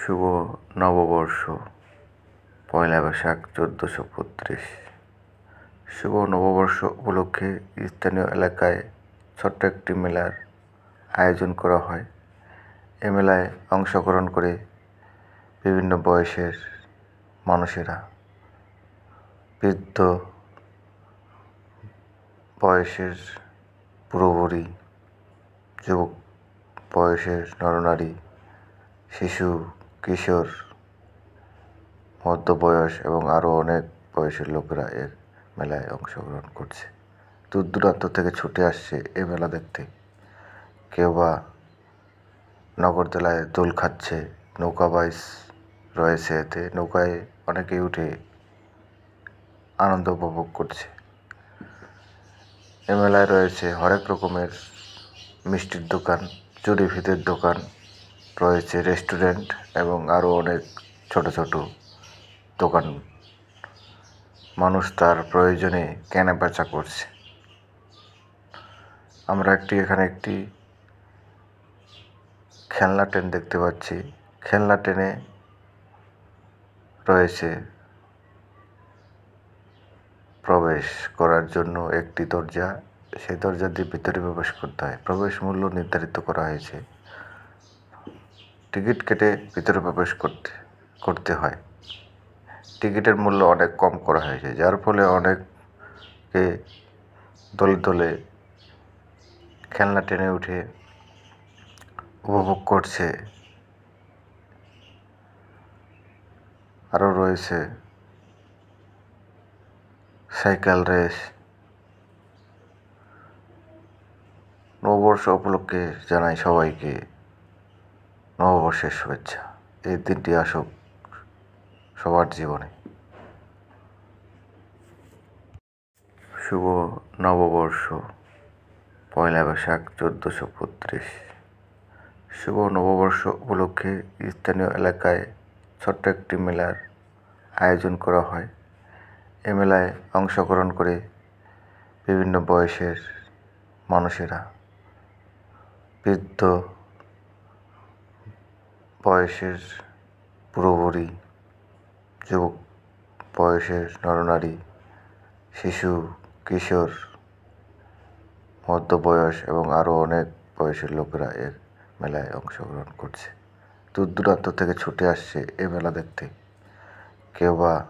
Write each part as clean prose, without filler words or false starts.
শুভ নববর্ষ, পয়লা বৈশাখ 1435। শুভ নববর্ষ উপলক্ষে স্থানীয় এলাকায় ছোট্ট একটি মেলার আয়োজন করা হয়। এ মেলায় অংশগ্রহণ করে বিভিন্ন বয়সের মানুষেরা, বৃদ্ধ বয়সের বুড়ো-বুড়ি, যুবক বয়সের নরনারী, শিশু, কিশোর, মধ্যবয়স এবং আরও অনেক বয়সের লোকেরা এর মেলায় অংশগ্রহণ করছে। দূর দূরান্ত থেকে ছুটে আসছে এ মেলা দেখতে। কেউ বা নগরদোলায় দোল খাচ্ছে, নৌকা বাইচ রয়েছে, এতে নৌকায় অনেকেই উঠে আনন্দ উপভোগ করছে। এ মেলায় রয়েছে হরেক রকমের মিষ্টির দোকান, চুরি ফিতের দোকান, রয়েছে রেস্টুরেন্ট এবং আরও অনেক ছোট ছোট দোকান। মানুষ তার প্রয়োজনে কেনাবেচা করছে। আমরা এখানে একটি খেলনা ট্রেন দেখতে পাচ্ছি। খেলনা ট্রেনে রয়েছে প্রবেশ করার জন্য একটি দরজা, সেই দরজা দিয়ে ভিতরে প্রবেশ করতে হয়। প্রবেশ মূল্য নির্ধারিত করা হয়েছে। টিকিট কেটে ভিতরে প্রবেশ করতে হয়। টিকিটের মূল্য অনেক কম করা হয়েছে, যার ফলে অনেকে দলে দলে খেলনা ট্রেনে উঠে উপভোগ করছে। আরও রয়েছে সাইকেল রেস। নববর্ষ উপলক্ষে জানাই সবাইকে নববর্ষের শুভেচ্ছা। এই দিনটি আসুক সবার জীবনে। শুভ নববর্ষ, পয়লা বৈশাখ 1435। শুভ নববর্ষ উপলক্ষে স্থানীয় এলাকায় ছোট্ট একটি মেলার আয়োজন করা হয়। এ মেলায় অংশগ্রহণ করে বিভিন্ন বয়সের মানুষেরা, বৃদ্ধ বয়সের বুড়ো-বুড়ি, যুবক বয়সের নরনারী, শিশু, কিশোর, মধ্যবয়স এবং আরও অনেক বয়সের লোকেরা এর মেলায় অংশগ্রহণ করছে। দূর দূরান্ত থেকে ছুটে আসছে এ মেলা দেখতে। কেউ বা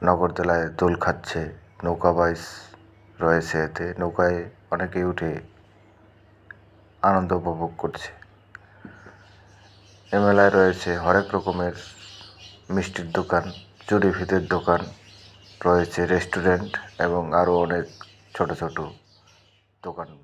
নগরদোলায় দোল খাচ্ছে, নৌকা বাইচ রয়েছে, এতে নৌকায় অনেকেই উঠে আনন্দ উপভোগ করছে। এ মেলায় রয়েছে হরেক রকমের মিষ্টির দোকান, চুরি ফিতের দোকান, রয়েছে রেস্টুরেন্ট এবং আরও অনেক ছোট ছোট দোকান।